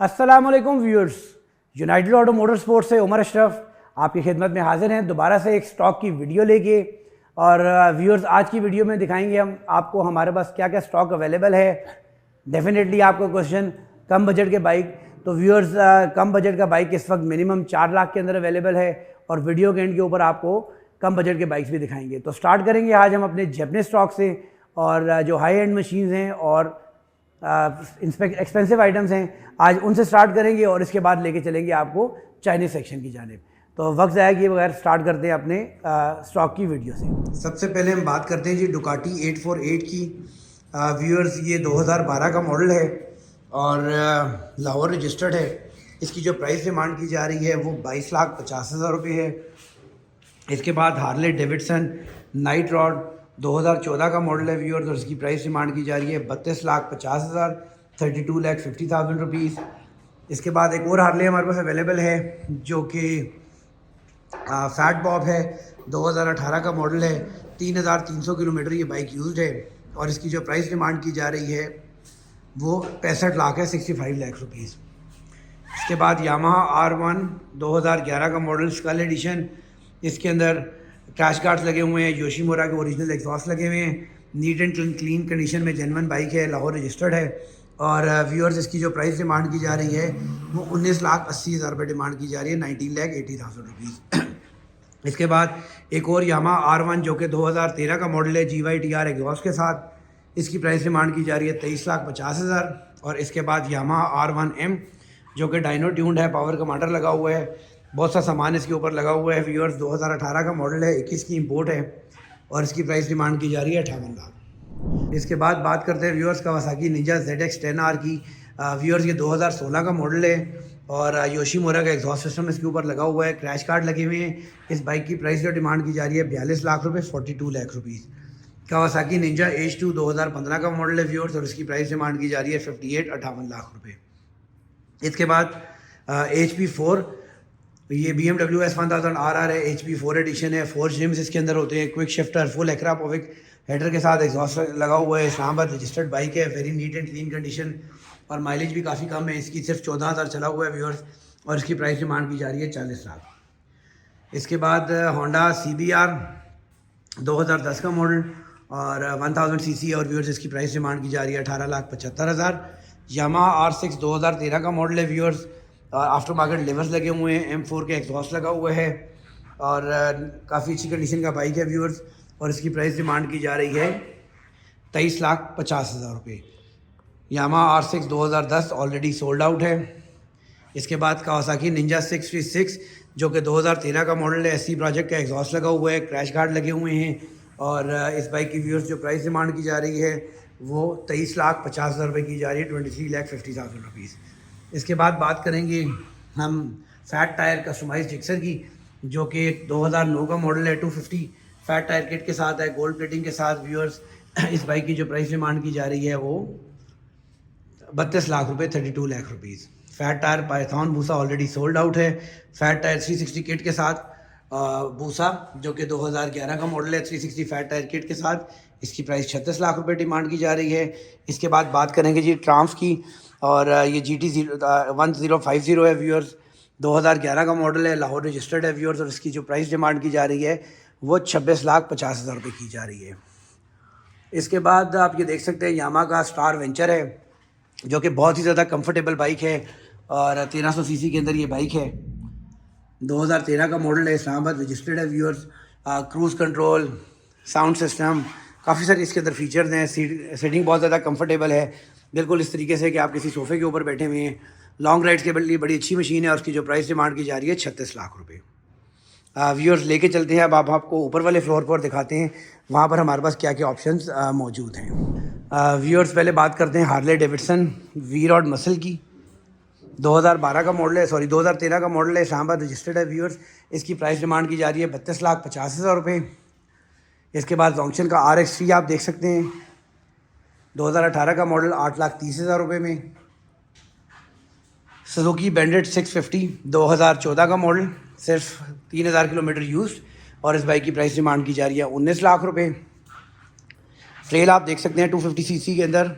अस्सलाम वालेकुम viewers, United auto motor sports से उमर अशरफ आपकी खिदमत में हाजिर हैं दोबारा से एक स्टॉक की वीडियो लेके। और व्यूअर्स, आज की वीडियो में दिखाएंगे हम आपको हमारे पास क्या क्या स्टॉक अवेलेबल है। डेफिनेटली आपका क्वेश्चन कम बजट के बाइक, तो व्यूअर्स कम बजट का बाइक इस वक्त मिनिमम 4 लाख के अंदर अवेलेबल है और वीडियो के एंड के ऊपर आपको कम बजट के बाइक्स भी दिखाएंगे। तो स्टार्ट करेंगे आज हम अपने जापानीज स्टॉक से, और जो हाई एंड मशीन्स हैं और एक्सपेंसिव आइटम्स हैं आज उनसे स्टार्ट करेंगे और इसके बाद लेके चलेंगे आपको चाइनीज़ सेक्शन की जानिब। तो वक्त ज़ाया किए बगैर स्टार्ट करते हैं अपने स्टॉक की वीडियो से। सबसे पहले हम बात करते हैं जी डुकाटी 848 की। व्यूअर्स, ये 2012 का मॉडल है और लाहौर रजिस्टर्ड है। इसकी जो प्राइस डिमांड की जा रही है वो 22,50,000 रुपये है। इसके बाद हार्ले डेविडसन नाइट रॉड 2014 का मॉडल है व्यूअर्स, और इसकी प्राइस डिमांड की जा रही है 32,50,000, 32,50,000 रुपीज़। इसके बाद एक और हार्ले हमारे पास अवेलेबल है जो कि फैट बॉब है, 2018 का मॉडल है, 3,300 किलोमीटर ये बाइक यूज्ड है और इसकी जो प्राइस डिमांड की जा रही है वो 65 लाख है, 65 लाख रुपीज़। इसके बाद यामाहा R1 2011 का मॉडल स्कल एडिशन, इसके अंदर क्रैश गार्ड्स लगे हुए हैं, योशीमुरा के ओरिजिनल एग्जॉस्ट लगे हुए हैं, नीट एंड क्लीन कंडीशन में जेन्युइन बाइक है, लाहौर रजिस्टर्ड है। और व्यूअर्स, इसकी जो प्राइस डिमांड की जा रही है वो 19,80,000 रुपये डिमांड की जा रही है, 19,80,000 रुपीज़। इसके बाद एक और यामाहा R1 जो कि 2013 का मॉडल है, GYTR एग्जॉस्ट के साथ, इसकी प्राइस डिमांड की जा रही है 23,50,000। और इसके बाद यामाहा R1M जो कि डायनो ट्यून्ड है, पावर कमांडर लगा हुआ है, बहुत सा सामान इसके ऊपर लगा हुआ है व्यूअर्स, 2018 का मॉडल है, 21 की इंपोर्ट है और इसकी प्राइस डिमांड की जा रही है 58 लाख। इसके बाद बात करते हैं व्यूअर्स कावासाकी निंजा ZX10R की। व्यूअर्स, ये 2016 का मॉडल है और योशीमुरा का एग्जॉस्ट सिस्टम इसके ऊपर लगा हुआ है, क्रैश कार्ड लगे हुए हैं। इस बाइक की प्राइस जो डिमांड की जा रही है 42 लाख रुपये, 42 lakh rupees. Kawasaki Ninja H2 2015 का मॉडल है व्यूअर्स, और इसकी प्राइस डिमांड की जा रही है 58 लाख रुपये। इसके बाद HP4, ये BMW S1000RR है, HP4 एडिशन है, 4 जिम्स इसके अंदर होते हैं, quick shifter, full Akrapovic header के साथ एग्जॉस्ट लगा हुआ है, इस्लामाबाद रजिस्टर्ड बाइक है, very neat and clean condition और माइलेज भी काफ़ी कम है। इसकी सिर्फ 14,000 चला हुआ है व्यूअर्स और इसकी प्राइस डिमांड की जा रही है 40 लाख। इसके बाद होंडा CBR 2010 का मॉडल और 1000 cc और व्यूअर्स, इसकी प्राइस डिमांड की जा रही है 18,75,000। यामाहा R6 2013 का मॉडल है व्यूअर्स, आफ्टर मार्केट लेवर्स लगे हुए हैं, M4 के एग्जॉस्ट लगा हुआ है और काफ़ी अच्छी कंडीशन का बाइक है व्यूअर्स, और इसकी प्राइस डिमांड की जा रही है 23,50,000 रुपये। Yamaha R6 2010 already sold out है। इसके बाद कावासाकी निंजा 636 जो कि 2013 का मॉडल है, SC प्रोजेक्ट का एग्जॉस्ट लगा हुआ है, क्रैश गार्ड लगे हुए हैं और इस बाइक की व्यूअर्स जो प्राइस डिमांड की जा रही है वो 23,50,000 रुपये की जा रही है, 23,50,000 रुपीज़। इसके बाद बात करेंगे हम फैट टायर कस्टमाइज जिक्सर की, जो कि 2009 का मॉडल है, 250 फैट टायर किट के साथ है, गोल्ड प्लेटिंग के साथ व्यूअर्स। इस बाइक की जो प्राइस डिमांड की जा रही है वो 32 लाख रुपये, 32 lakh rupees. Fat tyre Python बूसा ऑलरेडी सोल्ड आउट है। फैट टायर 360 किट के साथ बूसा जो कि 2011 का मॉडल है, 360 फैट टायर किट के साथ, इसकी प्राइस 36 लाख रुपये डिमांड की जा रही है। इसके बाद बात करेंगे जी ट्राम्स की, और ये GT 1050 है व्यूअर्स, 2011 का मॉडल है, लाहौर रजिस्टर्ड है व्यूअर्स, और इसकी जो प्राइस डिमांड की जा रही है वो 26,50,000 रुपये की जा रही है। इसके बाद आप ये देख सकते हैं यामाहा का स्टार वेंचर है जो कि बहुत ही ज़्यादा कंफर्टेबल बाइक है और 1300 cc के अंदर ये बाइक है, 2013 का मॉडल है, इस्लामाबाद रजिस्टर्ड है viewers, cruise control, sound system, काफ़ी सारे इसके अंदर फीचर्स हैं। सीटिंग बहुत ज़्यादा कंफर्टेबल है, बिल्कुल इस तरीके से कि आप किसी सोफ़े के ऊपर बैठे हुए हैं। लॉन्ग राइड्स के लिए बड़ी अच्छी मशीन है और उसकी जो प्राइस डिमांड की जा रही है 36 लाख रुपये। व्यूअर्स, लेके चलते हैं अब आप आपको ऊपर वाले फ्लोर पर दिखाते हैं वहाँ पर हमारे पास क्या क्या ऑप्शंस मौजूद हैं। व्यूअर्स, पहले बात करते हैं हार्ले डेविडसन V-Rod मसल की, 2012 का मॉडल है, 2013 का मॉडल है, इस्लामाबाद रजिस्टर्ड है व्यूअर्स, इसकी प्राइस डिमांड की जा रही है 32,50,000 रुपये। इसके बाद जोंक्शन का RX3 आप देख सकते हैं, 2018 का मॉडल, 8,30,000 रुपये में। सुजुकी बैंडिट 650 2014 का मॉडल, सिर्फ 3,000 किलोमीटर यूज्ड और इस बाइक की प्राइस डिमांड की जा रही है 19 लाख रुपये। ट्रेल आप देख सकते हैं 250 cc के अंदर,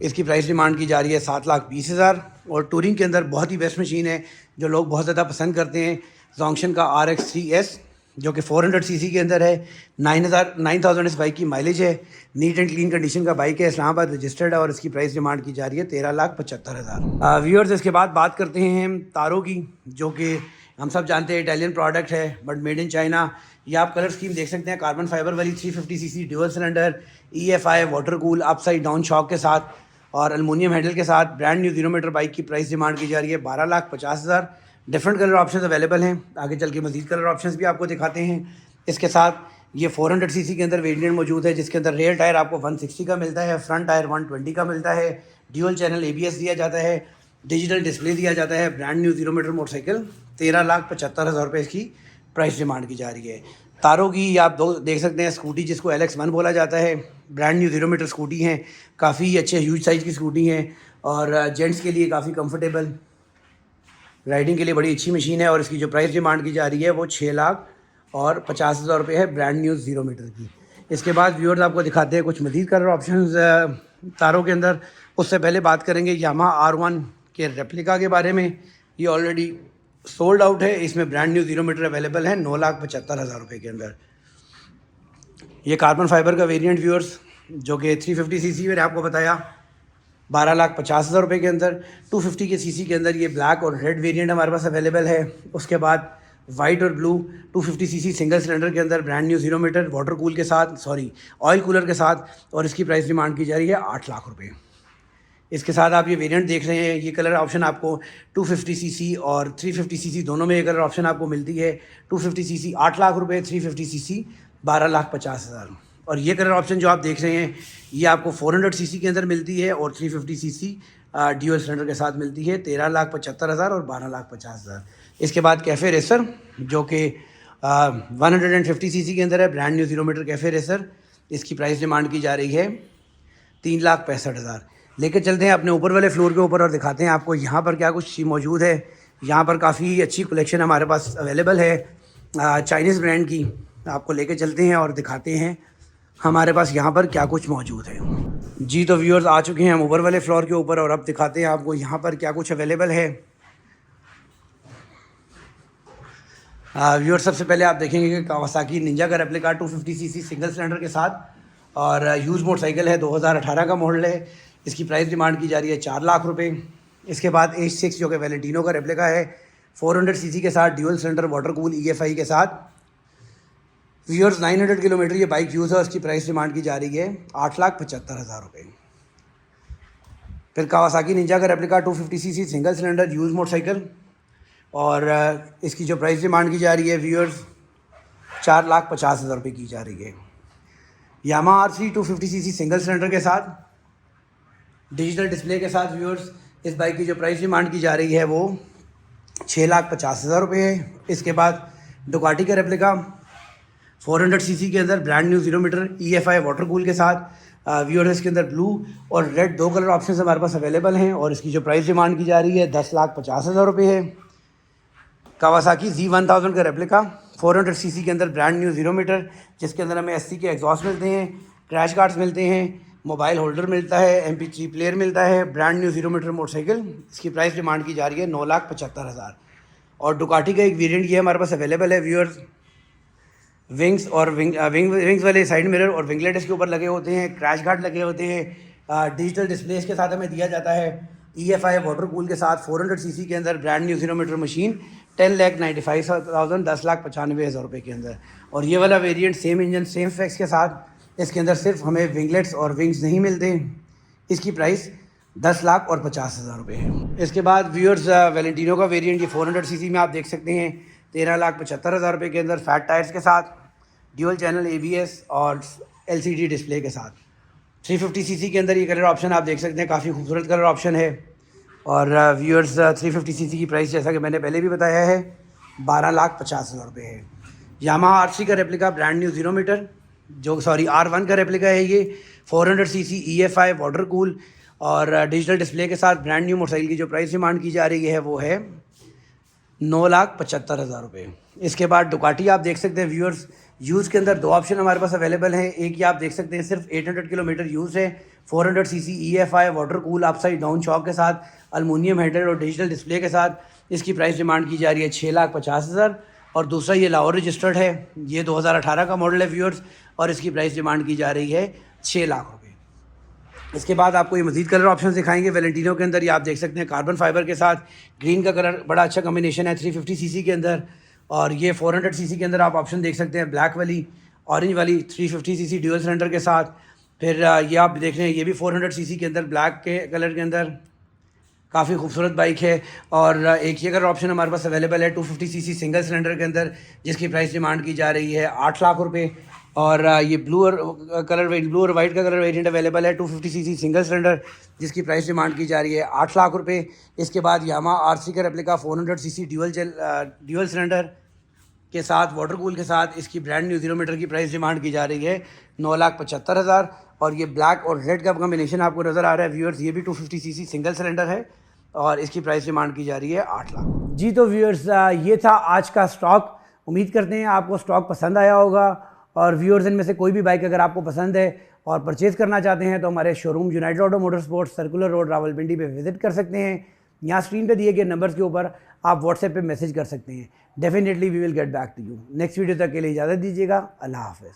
इसकी प्राइस डिमांड की जा रही है 7,20,000। और टूरिंग के अंदर बहुत ही बेस्ट मशीन है जो लोग बहुत ज़्यादा पसंद करते हैं। जोंक्शन का RX3S जो कि 400 सीसी के अंदर है। 9000 इस बाइक की माइलेज है। नीट एंड क्लीन कंडीशन का बाइक है, इस्लामाबाद रजिस्टर्ड है और इसकी प्राइस डिमांड की जा रही है 13,75,000। व्यूअर्स, इसके बाद बात करते हैं हम तारों की, जो कि हम सब जानते हैं इटालियन प्रोडक्ट है बट मेड इन चाइना। ये आप कलर स्कीम देख सकते हैं, कार्बन फाइबर वाली 350 CC dual cylinder EFI water cool upside down shock के साथ और एलुमिनियम हैंडल के साथ ब्रांड न्यू 0 मीटर बाइक की प्राइस डिमांड की जा रही है 12,50,000। डिफरेंट कलर ऑप्शंस अवेलेबल हैं, आगे चल के मजीद कलर ऑप्शंस भी आपको दिखाते हैं। इसके साथ ये 400 सीसी के अंदर वेरिएंट मौजूद है जिसके अंदर रेयर टायर आपको 160 का मिलता है, फ्रंट टायर 120 का मिलता है, ड्यूअल चैनल ABS दिया जाता है, डिजिटल डिस्प्ले दिया जाता है। ब्रांड न्यू 0 मीटर मोटरसाइकिल 13,75,000 रुपये इसकी प्राइस डिमांड की जा रही है। तारों की आप देख सकते हैं, स्कूटी जिसको LX1 बोला जाता है, ब्रांड न्यू 0 मीटर स्कूटी हैं, काफ़ी अच्छे ह्यूज साइज़ की स्कूटी हैं और जेंट्स के लिए काफ़ी कंफर्टेबल, राइडिंग के लिए बड़ी अच्छी मशीन है और इसकी जो प्राइस डिमांड की जा रही है वो 6,50,000 रुपये है, ब्रांड न्यू 0 मीटर की। इसके बाद व्यूअर्स आपको दिखाते हैं कुछ मज़ीद कलर ऑप्शंस तारों के अंदर। उससे पहले बात करेंगे यामाहा R1 के रेप्लिका के बारे में। ये ऑलरेडी सोल्ड आउट है, इसमें ब्रांड न्यू 0 मीटर अवेलेबल है 9,75,000 रुपये के अंदर। ये कार्बन फाइबर का वेरिएंट व्यूअर्स जो कि 350 सीसी मैंने आपको बताया 12,50,000 रुपये के अंदर। 250 के सीसी के अंदर ये ब्लैक और रेड वेरिएंट हमारे पास अवेलेबल है। उसके बाद वाइट और ब्लू 250 सीसी सिंगल सिलेंडर के अंदर brand new 0 metre water cool के साथ, ऑयल कूलर के साथ, और इसकी प्राइस डिमांड की जा रही है 8 लाख रुपये। इसके साथ आप ये वेरिएंट देख रहे हैं, ये कलर ऑप्शन आपको 250 सीसी और 350 सीसी दोनों में ये कलर ऑप्शन आपको मिलती है। 250 सीसी 8 लाख रुपये, 350 सीसी 12,50,000। और ये कलर ऑप्शन जो आप देख रहे हैं ये आपको 400 सीसी के अंदर मिलती है और 350 सीसी ड्यूअल सिलेंडर के साथ मिलती है 13,75,000 और 12,50,000। इसके बाद कैफ़े रेसर जो कि 150 सीसी के अंदर है, brand new 0 metre cafe racer, इसकी प्राइस डिमांड की जा रही है 3,65,000। लेकर चलते हैं अपने ऊपर वाले फ्लोर के ऊपर और दिखाते हैं आपको यहाँ पर क्या कुछ मौजूद है। यहाँ पर काफ़ी अच्छी कलेक्शन हमारे पास अवेलेबल है चाइनीज़ ब्रांड की। आपको लेकर चलते हैं और दिखाते हैं हमारे पास यहाँ पर क्या कुछ मौजूद है। जी तो व्यूअर्स, आ चुके हैं हम ऊपर वाले फ्लोर के ऊपर और अब दिखाते हैं आपको यहाँ पर क्या कुछ अवेलेबल है। व्यूअर्स, सबसे पहले आप देखेंगे कि कावासाकी निंजा का रेप्लिका 250 सीसी सिंगल सिलेंडर के साथ और यूज मोटरसाइकिल है, 2018 का मॉडल है। इसकी प्राइस डिमांड की जा रही है 4 लाख रुपए। इसके बाद H6 जो कि वैलेंटिनो का रेप्लिका है, 400 सीसी के साथ dual cylinder water cool EFI के साथ। व्यूअर्स, 900 किलोमीटर ये बाइक यूज़ है, उसकी प्राइस डिमांड की जा रही है 8,75,000 रुपये। फिर कावासाकी निंजा का replica 250 CC single cylinder use motorcycle और इसकी जो प्राइस डिमांड की जा रही है व्यूअर्स 4,50,000 रुपये की जा रही है। Yamaha R3 250 CC single cylinder के साथ डिजिटल डिस्प्ले के साथ व्यूअर्स इस बाइक की जो प्राइस डिमांड की जा रही है वो 6,50,000 रुपये है। इसके बाद डुकाटी का रेप्लिका 400 सीसी के अंदर brand new 0 metre EFI water cool के साथ व्यूअर्स इसके अंदर ब्लू और रेड दो कलर ऑप्शन हमारे पास अवेलेबल हैं और इसकी जो प्राइस डिमांड की जा रही है 10,50,000 रुपये है। कावासाकी Z1000 का रेप्लिका 400 सीसी के अंदर ब्रांड न्यू 0 मीटर जिसके अंदर हमें SC के एग्जॉस्ट मिलते हैं, क्रैश गार्ड्स मिलते हैं, मोबाइल होल्डर मिलता है, MP3 प्लेयर मिलता है, ब्रांड न्यू 0 मीटर मोटरसाइकिल। इसकी प्राइस डिमांड की जा रही है 9,75,000। और डुकाटी का एक वेरिएंट ये हमारे पास अवेलेबल है व्यूअर्स, विंग्स और विंग्स वाले साइड मिरर और विंगलेट इसके ऊपर लगे होते हैं, क्रैश गार्ड लगे होते हैं, डिजिटल डिस्प्ले इसके साथ हमें दिया जाता है, EFI वाटर कूल के साथ 400 सीसी के अंदर ब्रांड न्यू 0 मीटर मशीन 10,95,000 10,95,000 रुपये के अंदर। और ये वाला variant same engine same specs के साथ, इसके अंदर सिर्फ हमें विंगलेट्स और विंग्स नहीं मिलते। इसकी प्राइस 10,50,000 रुपये है। इसके बाद व्यूअर्स वैलेंटिनो का वेरिएंट ये 400 सीसी में आप देख सकते हैं 13,75,000 रुपये के अंदर, फैट टायर्स के साथ, ड्यूअल चैनल ABS और LCD डिस्प्ले के साथ। 350 सीसी के अंदर ये कलर ऑप्शन आप देख सकते हैं, काफ़ी खूबसूरत कलर ऑप्शन है। और व्यूअर्स 350 सीसी की प्राइस जैसा कि मैंने पहले भी बताया है 12,50,000 रुपये है। यामाहा R3 का replica brand new 0 metre R1 का रेप्लिका है, ये 400 सीसी EFI वाटर कूल और डिजिटल डिस्प्ले के साथ ब्रांड न्यू मोटरसाइकिल की जो प्राइस डिमांड की जा रही है वो है 9,75,000 रुपये। इसके बाद डुकाटी आप देख सकते हैं व्यूअर्स, यूज़ के अंदर दो ऑप्शन हमारे पास अवेलेबल हैं। एक ये आप देख सकते हैं सिर्फ 800 किलोमीटर यूज़ है, 400 CC EFI water cool upside down shock के साथ, अलमुनियम हैंडल और डिजिटल डिस्प्ले के साथ। इसकी प्राइस डिमांड की जा रही है 6,50,000। और दूसरा ये लाहौर रजिस्टर्ड है, ये 2018 का मॉडल है व्यूअर्स, और इसकी प्राइस डिमांड की जा रही है 6 लाख रुपये। इसके बाद आपको ये मज़ीद कलर ऑप्शन दिखाएंगे वैलेंटिनो के अंदर। ये आप देख सकते हैं कार्बन फाइबर के साथ ग्रीन का कलर बड़ा अच्छा कम्बिनेशन है 350 सीसी के अंदर। और ये 400 सीसी के अंदर आप ऑप्शन देख सकते हैं, ब्लैक वाली, ऑरेंज वाली 350 सीसी ड्यूअल सिलेंडर के साथ। फिर ये आप देख रहे हैं, ये भी 400 सीसी के अंदर ब्लैक के कलर के अंदर, काफ़ी खूबसूरत बाइक है। और एक ये कलर ऑप्शन हमारे पास अवेलेबल है 250 सीसी सिंगल सिलेंडर के अंदर, जिसकी प्राइस डिमांड की जा रही है 8 लाख रुपये। और ये ब्लू और वाइट का कलर वेरिएंट अवेलेबल है 250 सीसी सिंगल सिलेंडर, जिसकी प्राइस डिमांड की जा रही है 8 लाख रुपये। इसके बाद यामा RC का रेप्लिका 400 सीसी ड्यूअल सिलेंडर के साथ वाटर कूल के साथ, इसकी ब्रांड न्यू 0 मीटर की प्राइस डिमांड की जा रही है 9,75,000। और ये ब्लैक और रेड का कम्बिनेशन आपको नज़र आ रहा है व्यूअर्स, ये भी 250 सीसी सिंगल सिलेंडर है और इसकी प्राइस डिमांड की जा रही है 8 लाख। जी तो व्यूअर्स, ये था आज का स्टॉक। उम्मीद करते हैं आपको स्टॉक पसंद आया होगा। और व्यूअर्स, इनमें से कोई भी बाइक अगर आपको पसंद है और परचेज़ करना चाहते हैं तो हमारे showroom United auto motor sports, circular road, Rawalpindi पे विजिट कर सकते हैं। यहाँ स्क्रीन पे दिए गए नंबर्स के ऊपर आप व्हाट्सएप पे मैसेज कर सकते हैं। Definitely we will get back to you. Next video तक के लिए इजाज़त दीजिएगा। अल्लाह हाफ़िज़।